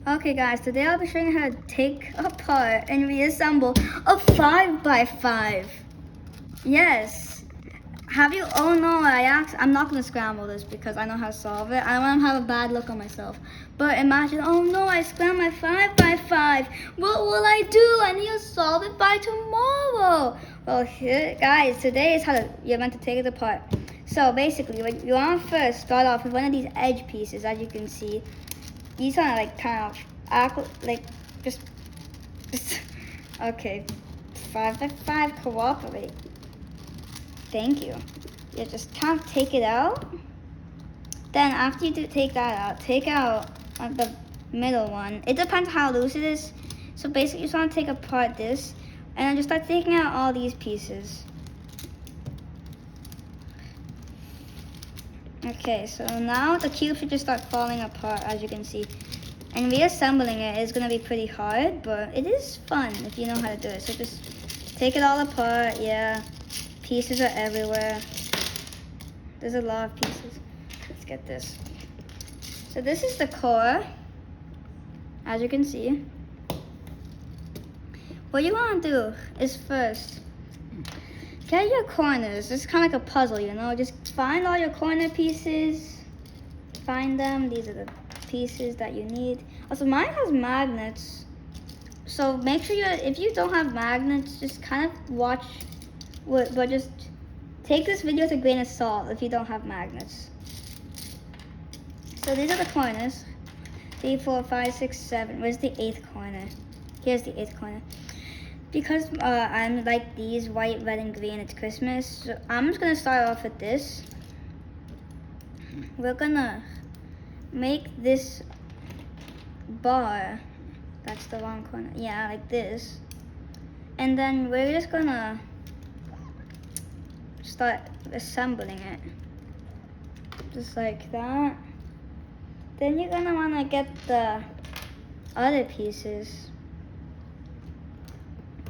Okay guys, today I'll be showing you how to take apart and reassemble a 5x5. Yes. Oh no, I'm not going to scramble this because I know how to solve it. I don't want to have a bad look on myself. But imagine, oh no, I scrambled my 5x5. What will I do? I need to solve it by tomorrow. Well, here, guys, today is how you're meant to take it apart. So basically, what you want to first start off with one of these edge pieces, as you can see. You kind of act like just okay. 5x5 cooperate. Thank you. You just kind of take it out. Then after you take that out, take out the middle one. It depends how loose it is. So basically, you just want to take apart this, and then just start taking out all these pieces. Okay, so now the cube should just start falling apart, as you can see. And reassembling it is going to be pretty hard, but it is fun if you know how to do it. So just take it all apart, yeah. Pieces are everywhere. There's a lot of pieces. Let's get this. So this is the core, as you can see. What you want to do is first, get your corners. It's kind of like a puzzle, you know. Just find all your corner pieces. Find them. These are the pieces that you need. Also, mine has magnets. So make sure if you don't have magnets, just kind of watch. But just take this video with a grain of salt if you don't have magnets. So these are the corners. 3, 4, 5, 6, 7. Where's the 8th corner? Here's the 8th corner. Because I'm like these white, red, and green, it's Christmas. So I'm just gonna start off with this. We're gonna make this bar. That's the wrong corner. Yeah, like this. And then we're just gonna start assembling it. Just like that. Then you're gonna wanna get the other pieces.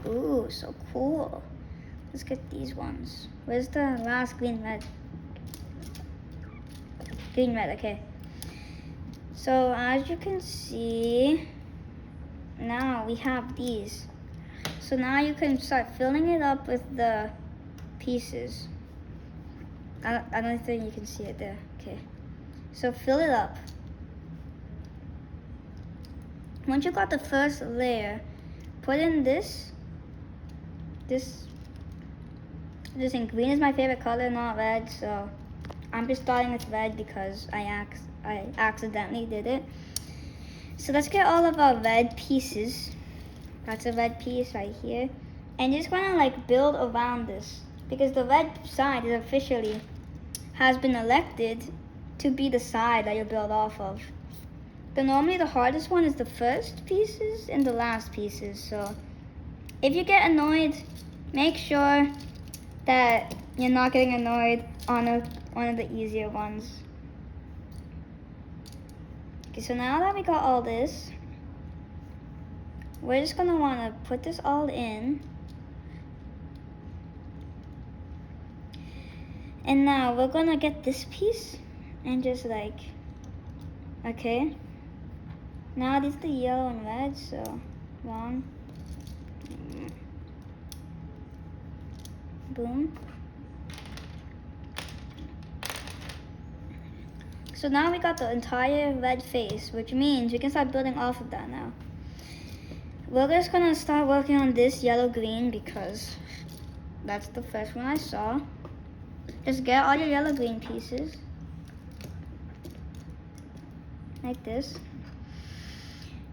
Ooh, so cool. Let's get these ones. Where's the last green, red? Green, red, okay. So as you can see, now we have these. So now you can start filling it up with the pieces. I don't think you can see it there. Okay. So fill it up. Once you got the first layer, put in this in green is my favorite color, not red, so I'm just starting with red because I accidentally did it. So let's get all of our red pieces. That's a red piece right here. And you're just gonna like build around this because the red side has been elected to be the side that you build off of. But normally the hardest one is the first pieces and the last pieces. So if you get annoyed, make sure that you're not getting annoyed on one of the easier ones. Okay, so now that we got all this, we're just gonna wanna put this all in. And now we're gonna get this piece and just like, okay. Now these are the yellow and red, so 1. Boom. So now we got the entire red face, which means we can start building off of that now. We're just gonna start working on this yellow-green because that's the first one I saw. Just get all your yellow-green pieces. Like this.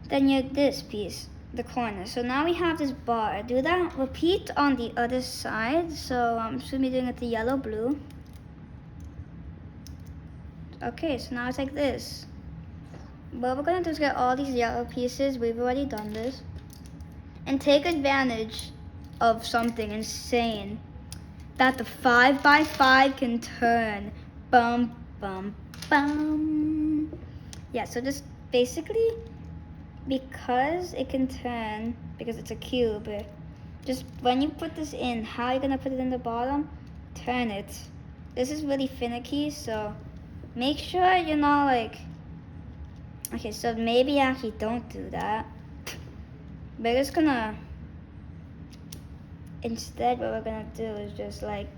Then you this piece, the corner. So now we have this bar. Do that, repeat on the other side. So I'm just gonna be doing it the yellow, blue. Okay, so now it's like this. What we're gonna do is get all these yellow pieces. We've already done this. And take advantage of something insane. That the 5x5 can turn. Bum, bum, bum. Yeah, so just basically, because it can turn, because it's a cube, just when you put this in, how you're gonna put it in the bottom, turn it. This is really finicky, so make sure you're not like Okay, so maybe actually don't do that. We're just gonna, instead what we're gonna do is just like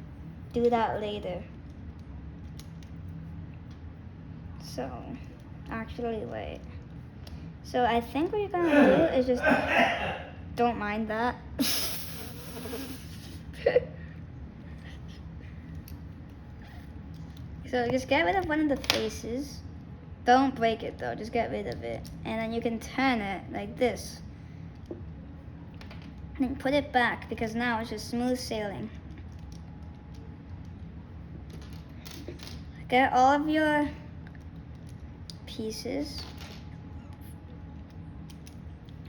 do that later. So, actually wait. So I think what you're gonna do is just, don't mind that. So just get rid of one of the faces. Don't break it though, just get rid of it. And then you can turn it like this. And then put it back because now it's just smooth sailing. Get all of your pieces.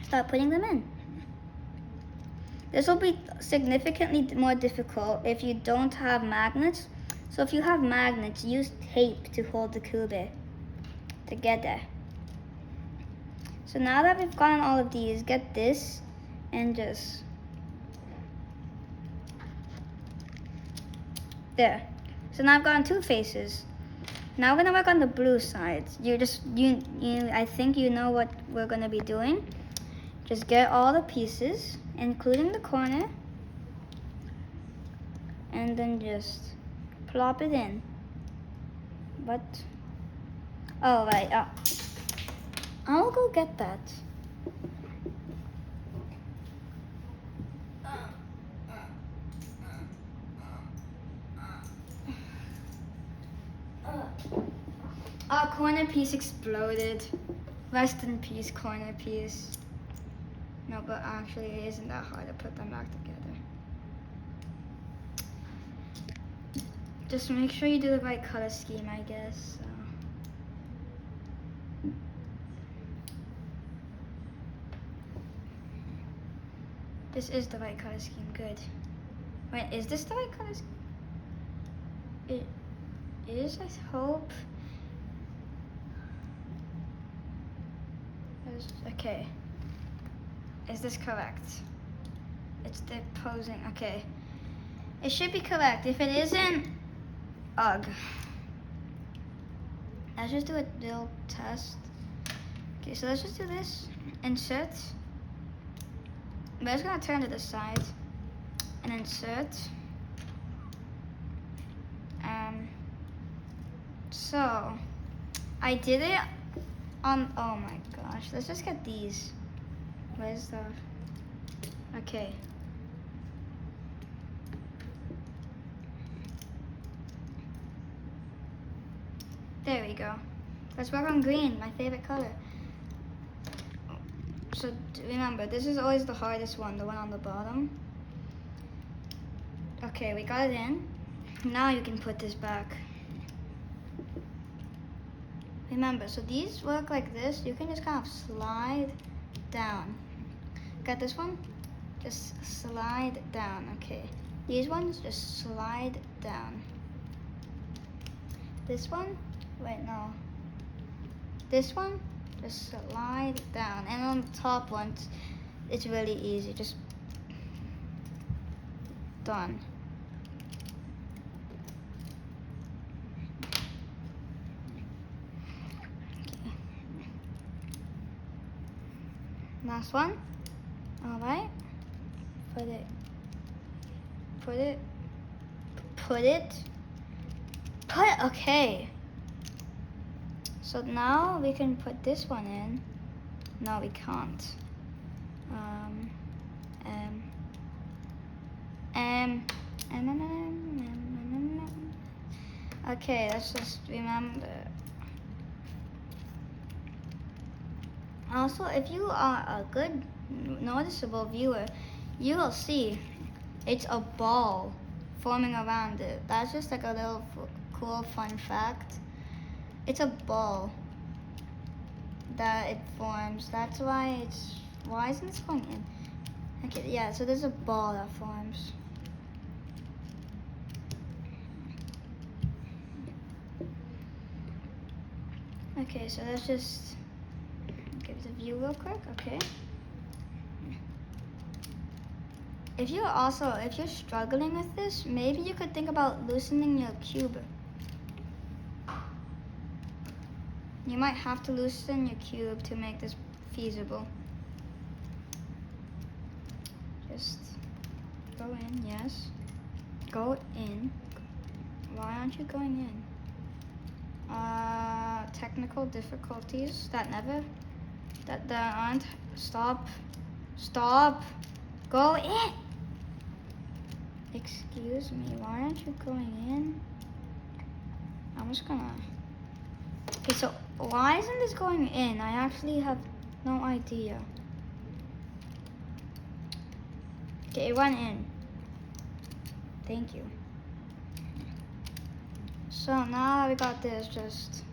Start putting them in. This will be significantly more difficult if you don't have magnets. So if you have magnets, use tape to hold the cube together. So now that we've gotten all of these, get this and just there. So now I've gotten two faces. Now we're gonna work on the blue sides. I think you know what we're gonna be doing. Just get all the pieces, including the corner, and then just plop it in. What? Oh, right. Oh. I'll go get that. Our corner piece exploded. Rest in peace, corner piece. No, but actually it isn't that hard to put them back together. Just make sure you do the right color scheme, I guess. So. This is the right color scheme, good. Wait, is this the right color scheme? It is, I hope. Okay. Is this correct? It's the posing, okay. It should be correct. If it isn't, ugh. Let's just do a little test. Okay, so let's just do this. Insert. We're just gonna turn to the side and insert. So I did it on, oh my gosh, let's just get these. Where's the, okay. There we go. Let's work on green, my favorite color. So remember, this is always the hardest one, the one on the bottom. Okay, we got it in. Now you can put this back. Remember, so these work like this. You can just kind of slide down. Got this one? Just slide down, okay. These ones, just slide down. This one, wait, no. This one, just slide down. And on the top ones, it's really easy, just done. Okay. Last one. All right. Put it. Okay. So now we can put this one in. No, we can't. Okay, let's just remember. Also, if you are a good, noticeable viewer, you will see it's a ball forming around it. That's just like a little cool fun fact. It's a ball that it forms. That's why why isn't this going in? Okay, yeah, so there's a ball that forms. Okay, so let's just give the view real quick, okay? If you're struggling with this, maybe you could think about loosening your cube. You might have to loosen your cube to make this feasible. Just go in, yes. Go in. Why aren't you going in? Technical difficulties that aren't. Stop. Go in. Excuse me, why aren't you going in? I'm just gonna. Okay, so why isn't this going in? I actually have no idea. Okay, it went in. Thank you. So now we got this, just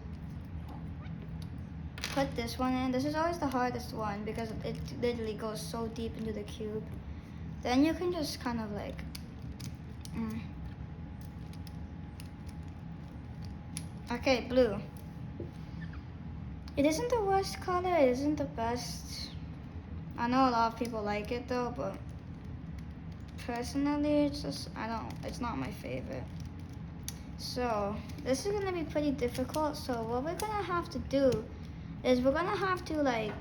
put this one in. This is always the hardest one because it literally goes so deep into the cube. Then you can just kind of like, okay, blue. It isn't the worst color, it isn't the best. I know a lot of people like it though, but personally, it's not my favorite. So this is gonna be pretty difficult. So what we're gonna have to do is we're gonna have to like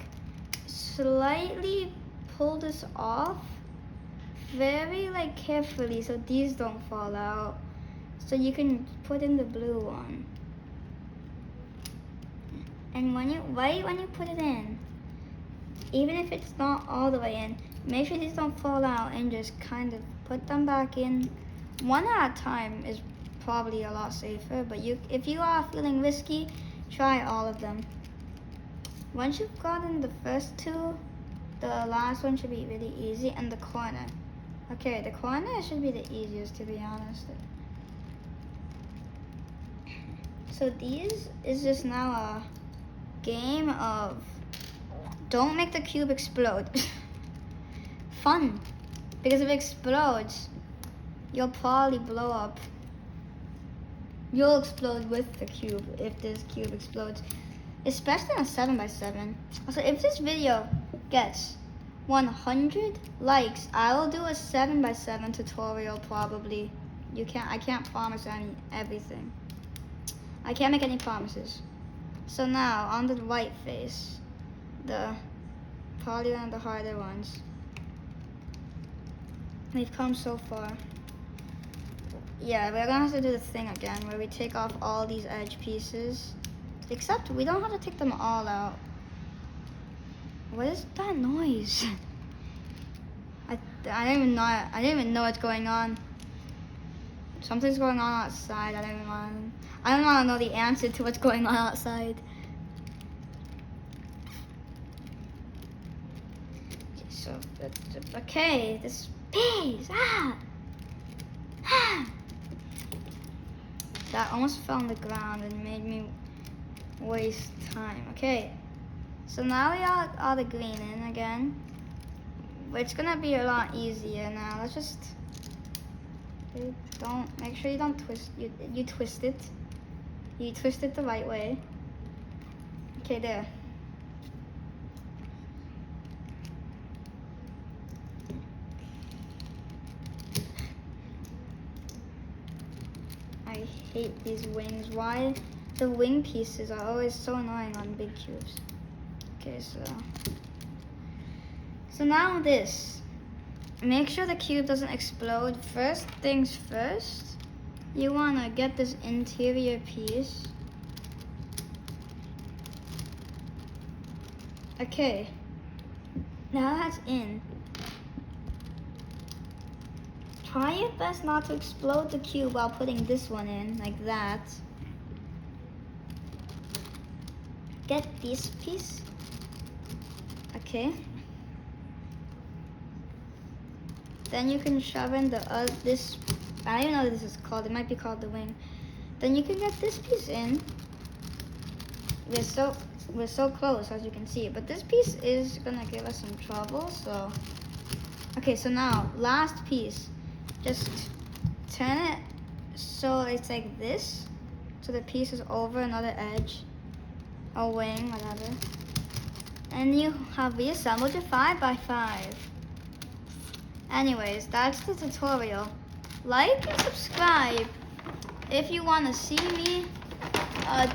slightly pull this off very like carefully so these don't fall out. So you can put in the blue one. And when you put it in, even if it's not all the way in, make sure these don't fall out and just kind of put them back in. One at a time is probably a lot safer, but if you are feeling risky, try all of them. Once you've gotten the first two, the last one should be really easy, and the corner. Okay, the corner should be the easiest, to be honest. So these is just now a game of don't make the cube explode. Fun, because if it explodes, you'll probably blow up. You'll explode with the cube if this cube explodes, especially on a 7x7. Also, if this video gets 100 likes, I will do a 7x7 tutorial probably. I can't promise everything. I can't make any promises. So now on the white face, probably one of the harder ones. We've come so far. Yeah, we're gonna have to do the thing again where we take off all these edge pieces. Except we don't have to take them all out. What is that noise? I don't even know what's going on. Something's going on outside. I don't want to know the answer to what's going on outside. Okay, so okay, this piece. That almost fell on the ground and made me waste time. Okay, so now we got all the green in again. It's gonna be a lot easier now. Let's just make sure you don't twist. You twist it. You twist it the right way. Okay, there. I hate these wings. Why? The wing pieces are always so annoying on big cubes. Okay, so now this. Make sure the cube doesn't explode. First things first, you want to get this interior piece. Okay, now that's in. Try your best not to explode the cube while putting this one in, like that. Get this piece. Okay. Then you can shove in this. I don't even know what this is called. It might be called the wing. Then you can get this piece in. We're so close, as you can see. But this piece is gonna give us some trouble. So, okay. So now, last piece. Just turn it so it's like this. So the piece is over another edge, a wing, whatever. And you have reassembled your 5x5. Anyways, that's the tutorial. Like and subscribe if you want to see me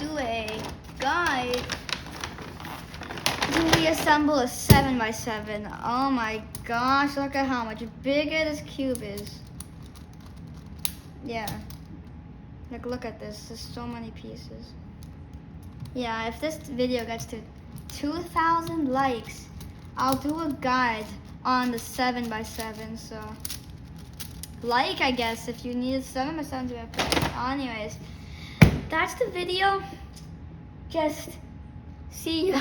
do a guide to reassemble a 7x7. Oh my gosh, look at how much bigger this cube is. Yeah. Like, look at this. There's so many pieces. Yeah, if this video gets to 2,000 likes, I'll do a guide on the 7x7. So, like, I guess, if you need 7x7 to be perfect. Anyways, that's the video. Just see ya.